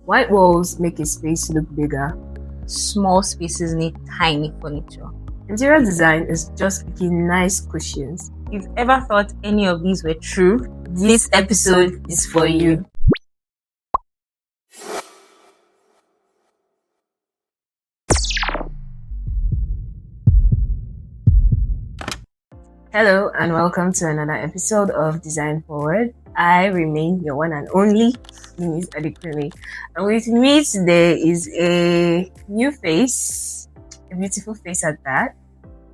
White walls make a space look bigger. Small spaces need tiny furniture. Interior design is just picking nice cushions. If you've ever thought any of these were true, this episode is for you. Hello and welcome to another episode of Design Forward. I remain your one and only Eunice and Adeife. And with me today is a new face, a beautiful face at that.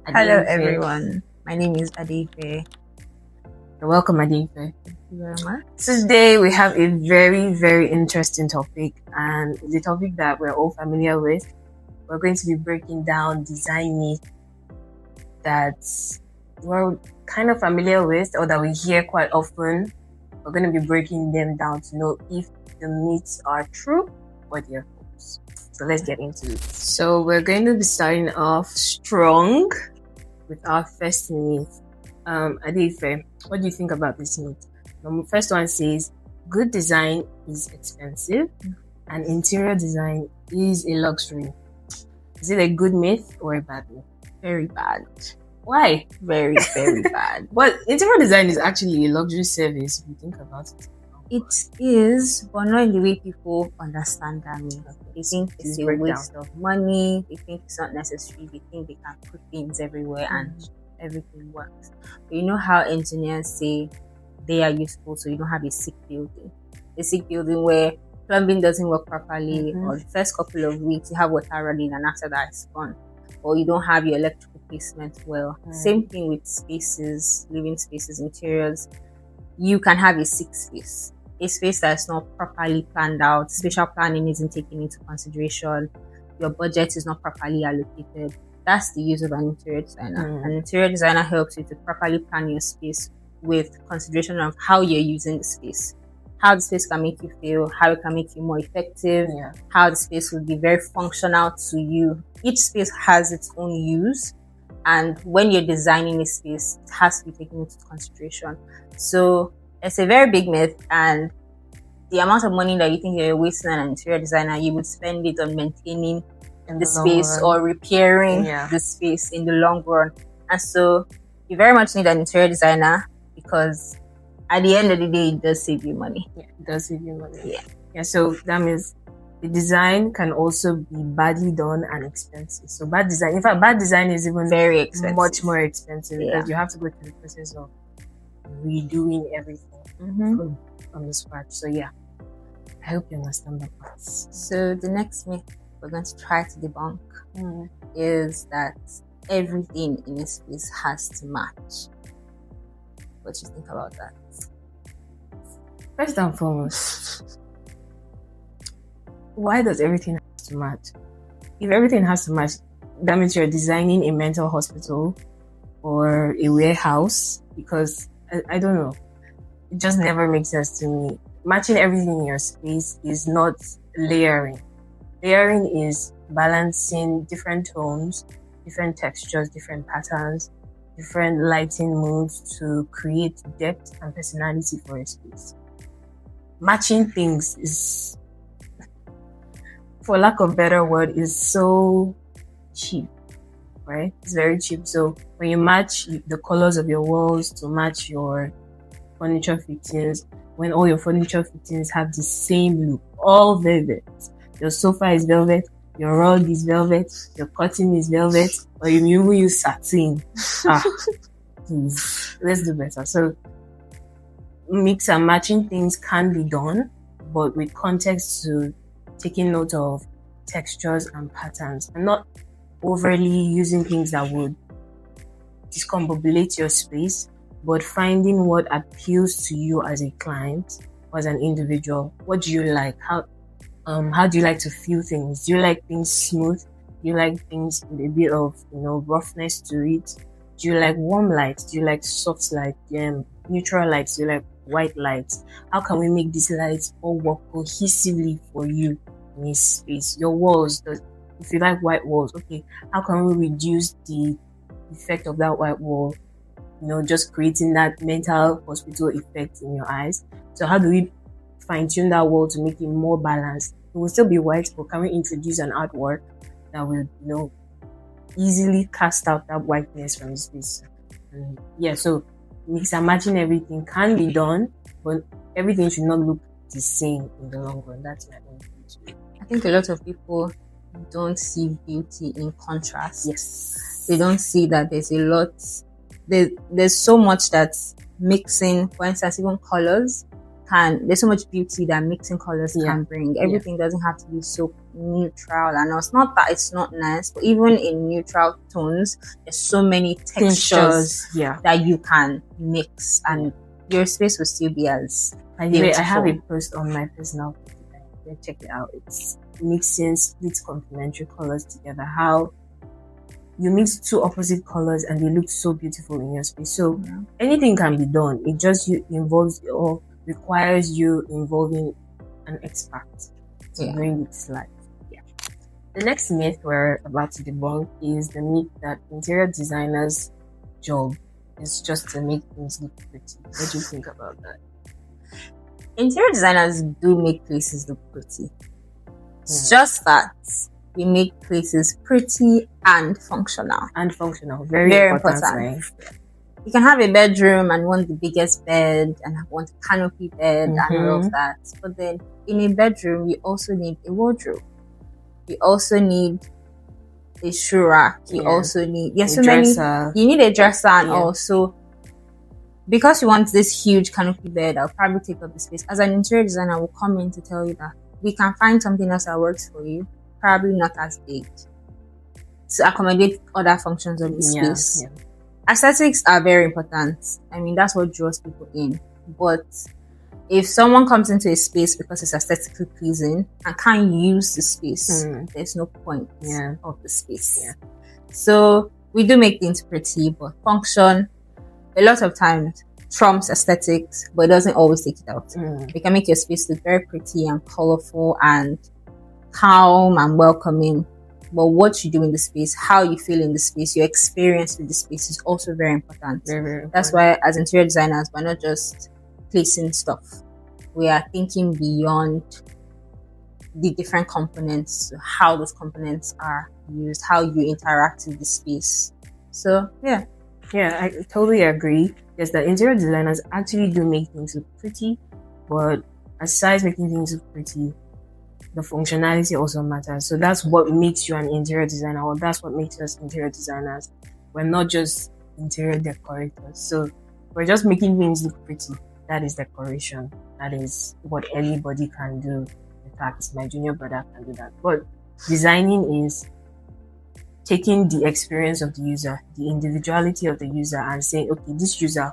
Hello Adeife. everyone, my name is Adeife. Welcome, Adeife. Thank you very much. Today we have a very, very interesting topic, and it's a topic that we're all familiar with. We're going to be breaking down design myths that we're kind of familiar with or that we hear quite often. We're going to be breaking them down to know if the myths are true or they're false. So let's get into it. So we're going to be starting off strong with our first myth. Adeife, what do you think about this myth? The first one says, good design is expensive and interior design is a luxury. Is it a good myth or a bad myth? Very bad. Why? Very, very bad. But interior design is actually a luxury service if you think about it. It is, but not in the way people understand that myth. They think it's a waste of money. They think it's not necessary. They think they can put things everywhere and everything works. But you know how engineers say they are useful so you don't have a sick building. A sick building where plumbing doesn't work properly, or the first couple of weeks you have water running and after that it's gone. Or you don't have your electrical placement well. Same thing with spaces, living spaces, interiors. You can have a sick space. A space that's not properly planned out. Spatial planning isn't taken into consideration. Your budget is not properly allocated. That's the use of an interior designer. An interior designer helps you to properly plan your space with consideration of how you're using the space. How the space can make you feel, how it can make you more effective, how the space will be very functional to you. Each space has its own use, and when you're designing a space, it has to be taken into consideration. So it's a very big myth, and the amount of money that you think you're wasting on an interior designer, you would spend it on maintaining the space or repairing the space in the long run. And so you very much need an interior designer because at the end of the day, it does save you money. Yeah, it does save you money. Yeah, so that means the design can also be badly done and expensive. So bad design, in fact, bad design is even very expensive, much more expensive because you have to go through the process of redoing everything from the scratch. So yeah, I hope you understand that part. So the next myth we're going to try to debunk is that everything in a space has to match. What do you think about that? First and foremost, why does everything have to match? If everything has to match, that means you're designing a mental hospital or a warehouse, because I don't know. It just never makes sense to me. Matching everything in your space is not layering. Layering is balancing different tones, different textures, different patterns, different lighting modes to create depth and personality for a space. Matching things is, for lack of a better word, is so cheap, right? It's very cheap. So when you match the colors of your walls to match your furniture fittings, when all your furniture fittings have the same look, all velvet, your sofa is velvet, your rug is velvet, your curtain is velvet, or you even use satin. Please, let's do better. So mix and matching things can be done, but with context to taking note of textures and patterns, and not overly using things that would discombobulate your space, but finding what appeals to you as a client or as an individual. What do you like? How do you like to feel things? Do you like things smooth? Do you like things with a bit of roughness to it? Do you like warm lights? Do you like soft light? Neutral lights? Do you like white lights? How can we make these lights all work cohesively for you in this space? Your walls, if you like white walls, okay, how can we reduce the effect of that white wall? Just creating that mental hospital effect in your eyes. So how do we fine-tune that wall to make it more balanced? It will still be white, but can we introduce an artwork that will, easily cast out that whiteness from the space? And so mix and matching everything can be done, but everything should not look the same in the long run. That's my own view. I think a lot of people don't see beauty in contrast. Yes. They don't see that there's a lot, there's so much that's mixing, for instance, even colors there's so much beauty that mixing colors can bring. Everything doesn't have to be so neutral, and it's not that it's not nice, but even in neutral tones, there's so many textures that you can mix, and your space will still be as beautiful. I have a post on my personal page. Check it out. It's mixing split complementary colors together. How you mix two opposite colors and they look so beautiful in your space. So anything can be done. It just involves or requires you involving an expert to bring it to life. The next myth we're about to debunk is the myth that interior designers' job is just to make things look pretty. What do you think about that? Interior designers do make places look pretty. It's just that we make places pretty and functional. Very important. Right? You can have a bedroom and want the biggest bed and want a canopy bed and all of that. But then in a bedroom, you also need a wardrobe. You also need a shoe rack. You also need you need a dresser, and also because you want this huge canopy bed, I'll probably take up the space. As an interior designer, I will come in to tell you that we can find something else that works for you, probably not as big, to accommodate other functions of the space. Aesthetics are very important. I mean, that's what draws people in. But if someone comes into a space because it's aesthetically pleasing and can't use the space, there's no point of the space. So we do make things pretty, but function a lot of times trumps aesthetics, but it doesn't always take it out. We can make your space look very pretty and colorful and calm and welcoming. But what you do in the space, how you feel in the space, your experience with the space is also very important. Very, very important. That's why as interior designers, we're not just placing stuff. We are thinking beyond the different components, how those components are used, how you interact with the space. So, I totally agree. Yes, the interior designers actually do make things look pretty, but aside making things look pretty, the functionality also matters. So that's what makes you an interior designer, or that's what makes us interior designers. We're not just interior decorators. So we're just making things look pretty. That is decoration. That is what anybody can do. In fact, my junior brother can do that. But designing is taking the experience of the user, the individuality of the user, and saying, okay, this user,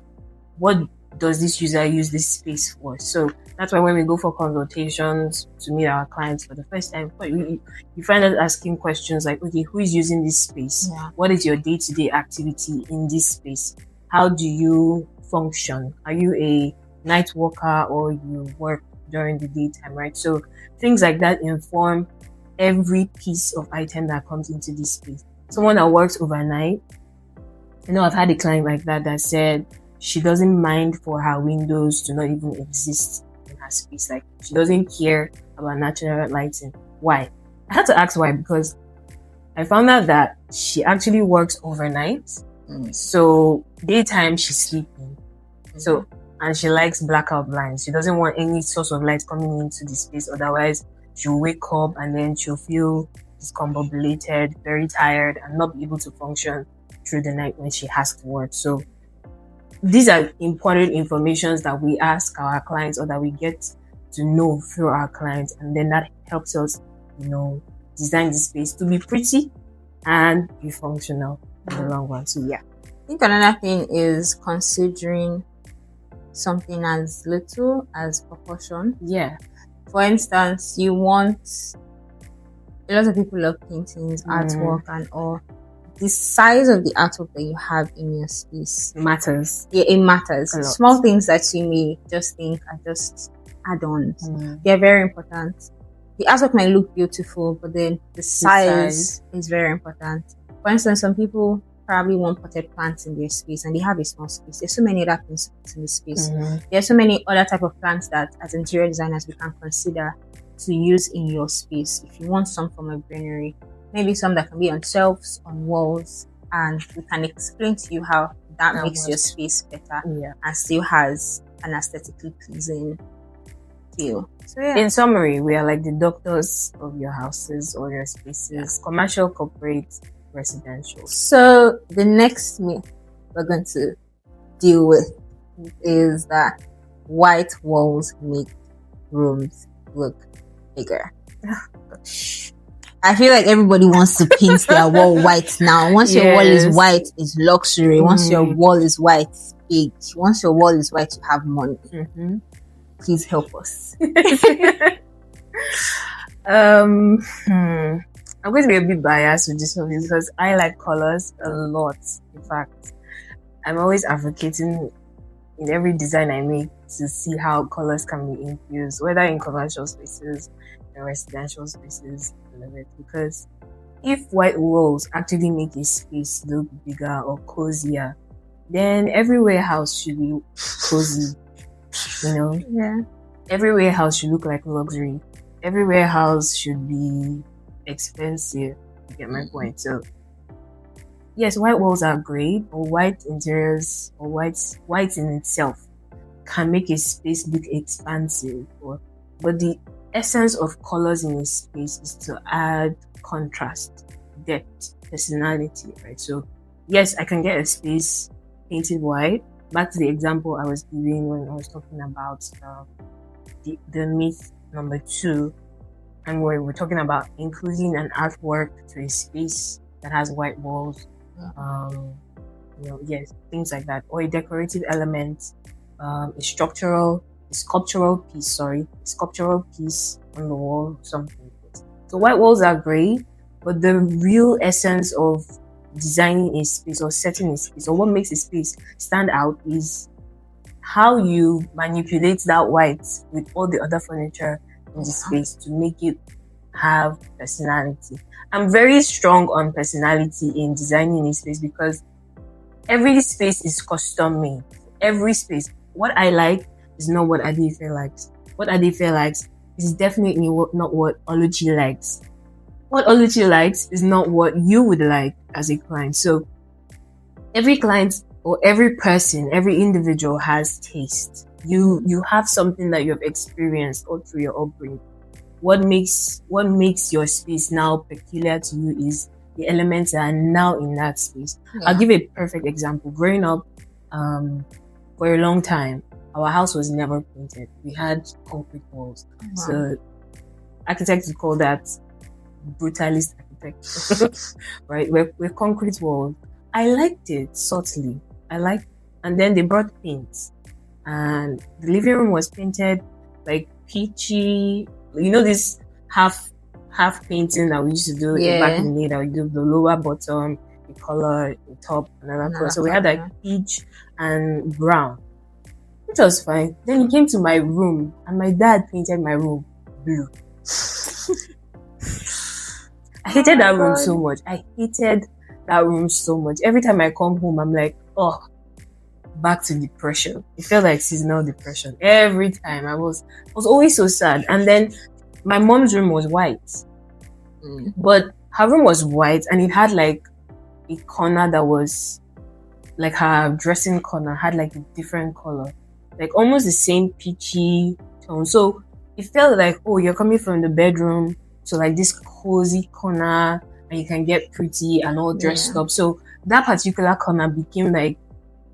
what does this user use this space for? So that's why when we go for consultations to meet our clients for the first time, you find us asking questions like, okay, who is using this space? What is your day-to-day activity in this space? How do you function? Are you a night worker or you work during the daytime, right? So things like that inform every piece of item that comes into this space. Someone that works overnight, I've had a client like that said she doesn't mind for her windows to not even exist in her space. Like, she doesn't care about natural lighting. Why? I had to ask why, because I found out that she actually works overnight. So daytime she's sleeping. So, and she likes blackout blinds. She doesn't want any source of light coming into the space. Otherwise, she'll wake up and then she'll feel discombobulated, very tired, and not be able to function through the night when she has to work. So these are important informations that we ask our clients, or that we get to know through our clients, and then that helps us, design the space to be pretty and be functional in the long run. So I think another thing is considering something as little as proportion. For instance, a lot of people love paintings, artwork, and all. The size of the artwork that you have in your space matters. It matters. Small things that you may just think are just add-ons. They're very important. The artwork might look beautiful, but then the size is very important. For instance, some people probably want potted plants in their space and they have a small space. There's so many other things in the space. There's so many other type of plants that as interior designers we can consider to use in your space. If you want some form of greenery, maybe some that can be on shelves, on walls, and we can explain to you how that makes your space better and still has an aesthetically pleasing feel. So in summary, we are like the doctors of your houses or your spaces, commercial, corporate, residential. So the next myth we're going to deal with is that white walls make rooms look bigger. I feel like everybody wants to paint their wall white now. Once your wall is white, it's luxury. Once your wall is white, it's big. Once your wall is white, you have money. Please help us. I'm going to be a bit biased with this one because I like colors a lot. In fact, I'm always advocating in every design I make to see how colors can be infused, whether in commercial spaces, in residential spaces, because if white walls actually make a space look bigger or cozier, then every warehouse should be cozy, Every warehouse should look like luxury. Every warehouse should be expensive. You get my point? So yes, white walls are great, or white interiors, or white in itself can make a space look expansive, but the essence of colors in a space is to add contrast, depth, personality, right? So yes, I can get a space painted white. Back to the example I was giving when I was talking about the myth number 2, and where we're talking about including an artwork to a space that has white walls, things like that, or a decorative element, a sculptural piece on the wall, something. So white walls are great, but the real essence of designing a space or setting a space, or what makes a space stand out, is how you manipulate that white with all the other furniture in the space to make it have personality. I'm very strong on personality in designing a space because every space is custom made. Every space. What I like is not what Adeife likes. What Adeife likes is definitely not what Oluchi likes. What Oluchi likes is not what you would like as a client. So every client or every person, every individual has taste. You have something that you have experienced all through your upbringing. What makes your space now peculiar to you is the elements that are now in that space. I'll give a perfect example. Growing up, for a long time, our house was never painted. We had concrete walls. So architects would call that brutalist architecture, right? We're concrete walls. I liked it subtly. And then they brought paint, and the living room was painted like peachy. This half painting that we used to do back in the day, that we do the lower bottom, the color, the top, another color. So we had like peach and brown, which was fine. Then he came to my room, and my dad painted my room blue. I hated that room so much. Every time I come home, I'm like, back to depression. It felt like seasonal depression. Every time I was always so sad. And then my mom's room was white. But her room was white, and it had like a corner that was like her dressing corner had like a different color, like almost the same peachy tone. So it felt like, you're coming from the bedroom to like this cozy corner, and you can get pretty and all dressed up. So that particular corner became like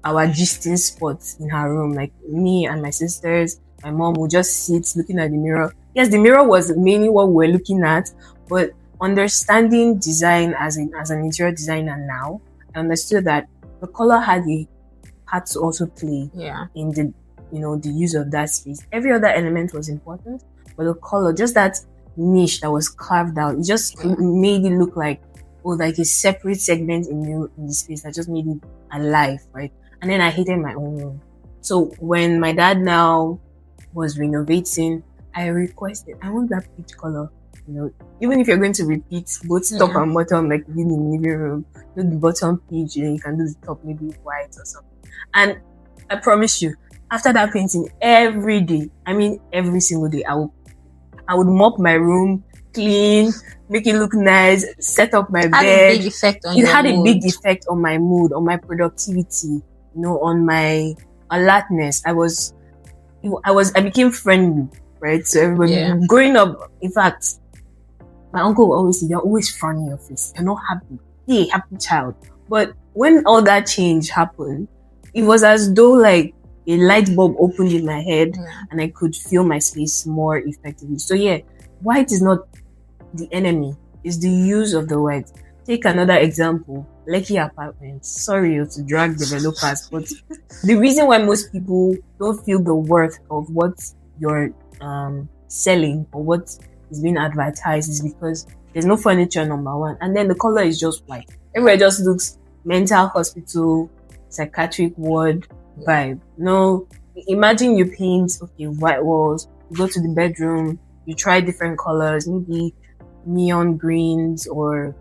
our gisting spot in her room. Like me and my sisters, my mom would just sit looking at the mirror. Yes, the mirror was mainly what we were looking at, but understanding design as an interior designer now, I understood that the color had to also play in the the use of that space. Every other element was important, but the color, just that niche that was carved out, it just made it look like a separate segment in the space that just made it alive, right? And then I hated my own room. So when my dad now was renovating, I requested, I want that peach color. Even if you're going to repeat both top and bottom, like in the living room, do the bottom peach, then you can do the top maybe white or something. And I promise you, after that painting, every day, every single day, I would mop my room, clean, make it look nice, set up my Had bed. a big effect on It your had a big mood. effect on my mood, on my productivity, on my alertness. I became friendly, right? So everybody growing up, in fact, my uncle would always say, "You're always frowning your face. You're not happy. Hey, happy child." But when all that change happened, it was as though like a light bulb opened in my head and I could feel my space more effectively. So yeah, white is not the enemy. It's the use of the white. Take another example, Lekki apartments. Sorry to drag developers, but the reason why most people don't feel the worth of what you're selling or what is being advertised is because there's no furniture, number one, and then the color is just white. Everywhere just looks mental hospital, psychiatric ward vibe. No, imagine you paint white walls, you go to the bedroom, you try different colors, maybe neon greens or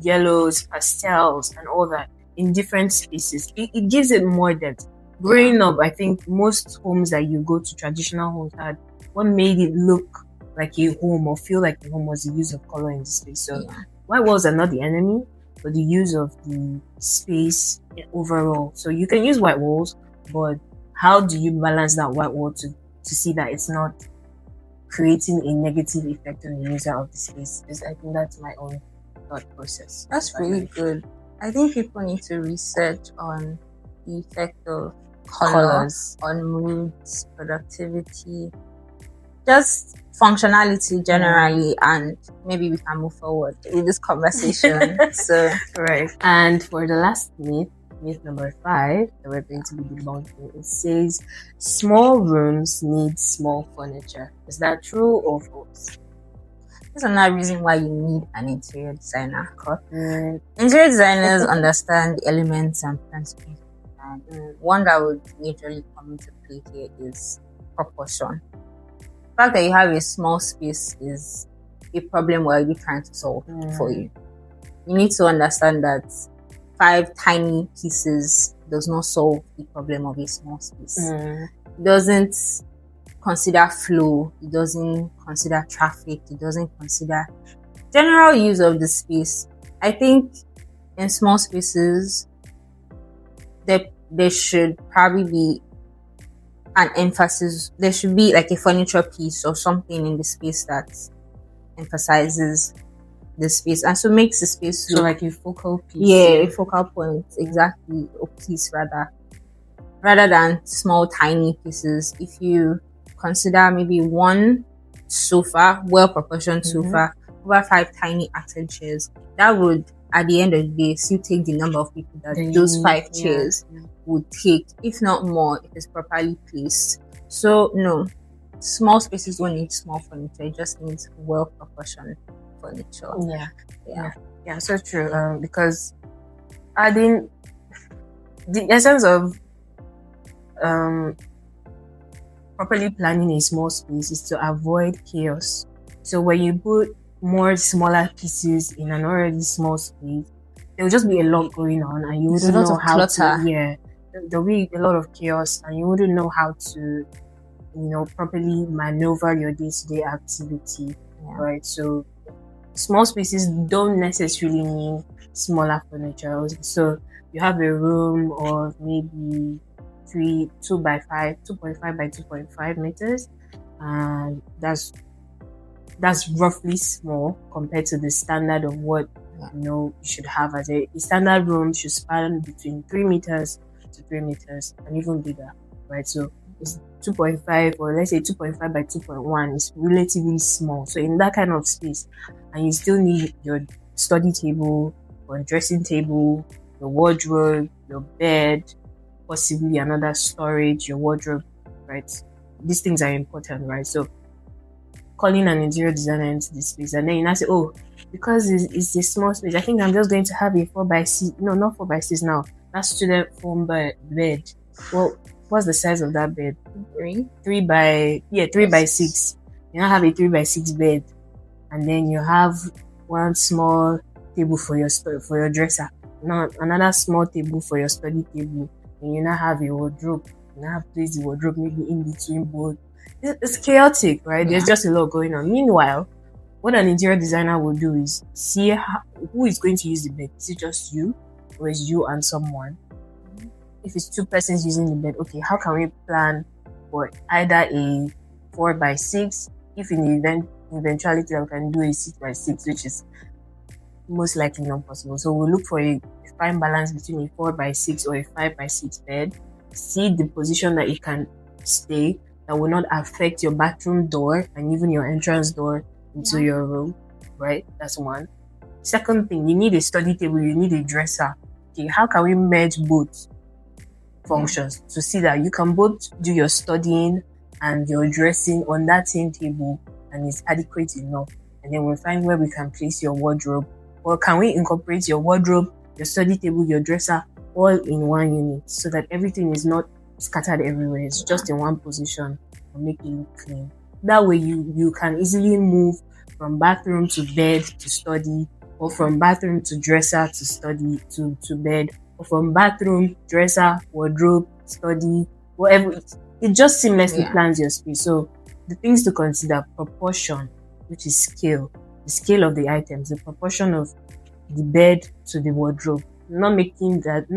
yellows, pastels, and all that in different spaces. It gives it more depth. Growing up, I think most homes that you go to, traditional homes, had what made it look like a home or feel like a home was the use of color in the space. So white walls are not the enemy, but the use of the space overall. So you can use white walls, but how do you balance that white wall to see that it's not creating a negative effect on the user of the space? Because I think that's my own thought process. That's really good. I think people need to research on the effect of colors on moods, productivity, just functionality generally, and maybe we can move forward with this conversation. So, right. And for the last myth number 5 that we're going to be debunking, it says small rooms need small furniture. Is that true or false? There's another reason why you need an interior designer. Interior designers understand the elements and principles. And one that would majorly come into play here is proportion. The fact that you have a small space is a problem we're already trying to solve for you. You need to understand that 5 tiny pieces does not solve the problem of a small space. It doesn't consider flow, it doesn't consider traffic, it doesn't consider general use of the space. I think in small spaces there should probably be an emphasis. There should be like a furniture piece or something in the space that emphasizes the space and so makes the space so like a focal piece. A focal point, exactly, or piece rather than small tiny pieces. If you consider maybe one sofa, well proportioned sofa, over 5 tiny accent chairs, that would at the end of the day still take the number of people that those 5 chairs would take, if not more, if it's properly placed. So no, small spaces don't need small furniture, it just needs well proportioned furniture. Yeah, so true. Because adding the essence of properly planning a small space is to avoid chaos. So when you put more smaller pieces in an already small space, there will just be a lot going on, and you wouldn't know how to. There'll be a lot of chaos, and you wouldn't know how to, properly maneuver your day-to-day activity, right? So small spaces don't necessarily mean smaller furniture. So you have a room of maybe 2.5 by 2.5 meters, and that's roughly small compared to the standard of what you should have. As a standard room should span between 3 meters to 3 meters and even bigger, right? So it's 2.5, or let's say 2.5 by 2.1 is relatively small. So in that kind of space, and you still need your study table or dressing table, your wardrobe, your bed, possibly another storage, your wardrobe, right? These things are important, right? So calling an interior designer into this space, and then you now say, oh, because it's a small space, I think I'm just going to have a 4x6. No, not 4x6 now. That's student foam bed. Well, what's the size of that bed? 3 by 6. You now have a 3x6 bed, and then you have one small table for your dresser. Now another small table for your study table, and you now have a wardrobe. You now have placed the wardrobe maybe in between both. it's chaotic, right? Yeah. There's just a lot going on. Meanwhile, what an interior designer will do is see who is going to use the bed. Is it just you, or is you and someone? If it's 2 persons using the bed, okay, how can we plan for either a 4x6? If in the eventuality I can do a 6x6, which is most likely not possible. So we'll look for a fine balance between a 4x6 or a 5x6 bed. See the position that it can stay, that will not affect your bathroom door and even your entrance door into your room, right? That's one. Second thing, you need a study table, you need a dresser. Okay, how can we merge both functions to see that you can both do your studying and your dressing on that same table and it's adequate enough? And then we'll find where we can place your wardrobe, or can we incorporate your wardrobe, your study table, your dresser all in one unit so that everything is not scattered everywhere. It's just in one position and make it look clean. That way you can easily move from bathroom to bed to study, or from bathroom to dresser to study to bed, or from bathroom, dresser, wardrobe, study, whatever. It just seamlessly plans your space. So the things to consider: proportion, which is scale, the scale of the items, the proportion of the bed to the wardrobe. Not saying that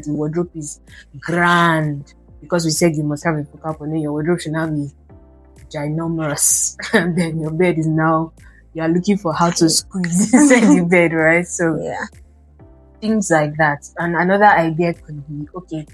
the wardrobe is grand because we said you must have a focal point. Your wardrobe should not be ginormous, and then your bed is now, you are looking for how to squeeze inside the bed, right? So things like that. And another idea could be, okay,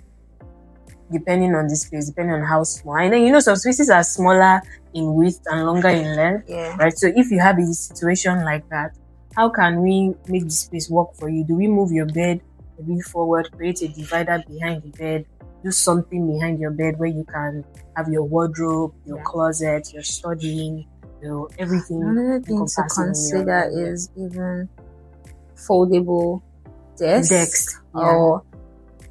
depending on the space, depending on how small. And then, some spaces are smaller in width and longer in length, right? So if you have a situation like that, how can we make the space work for you? Do we move your bed a bit forward, create a divider behind the bed, do something behind your bed where you can have your wardrobe, your closet, your studying, everything. Another thing to consider is even foldable desks or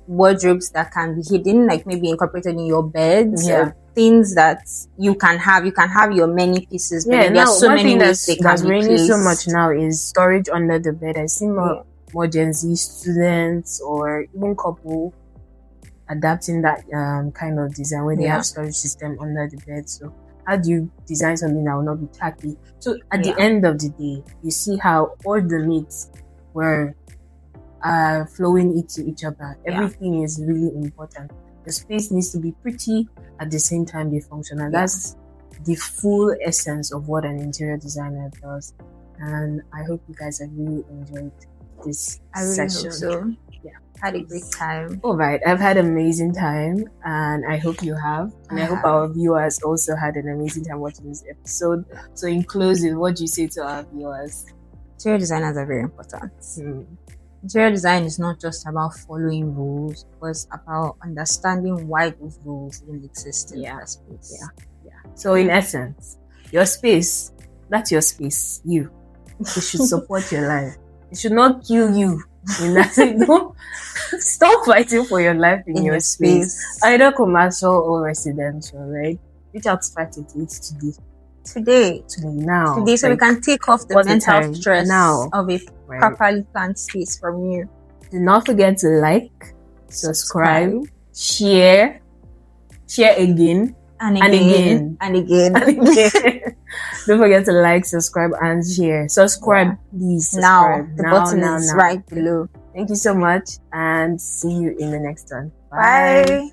wardrobes that can be hidden, like maybe incorporated in your beds. Things that you can have your many pieces, but there's so many ways they can be raining placed. So much now is storage under the bed. I see more Gen Z students or even couple adapting that kind of design where they have storage system under the bed. So how do you design something that will not be tacky? So at the end of the day, you see how all the needs were flowing into each other. Everything is really important. The space needs to be pretty, at the same time be functional. That's the full essence of what an interior designer does. And I hope you guys have really enjoyed this session. Hope so. Had a great time. All right, I've had an amazing time, and I hope you have. And I hope our viewers also had an amazing time watching this episode. So in closing, what do you say to our viewers? Interior designers are very important. Interior design is not just about following rules, but it's about understanding why those rules even exist in the space. So in essence, your space, that's your space. It should support your life. It should not kill you. Don't stop fighting for your life in your space, either commercial or residential, right? Reach out to 528 today, now. So we can take off the mental stress of a properly planned space from you. Do not forget to like, subscribe, share again, and again. Don't forget to like, subscribe, and share. Subscribe, please. Subscribe. The button is right below. Thank you so much, and see you in the next one. Bye.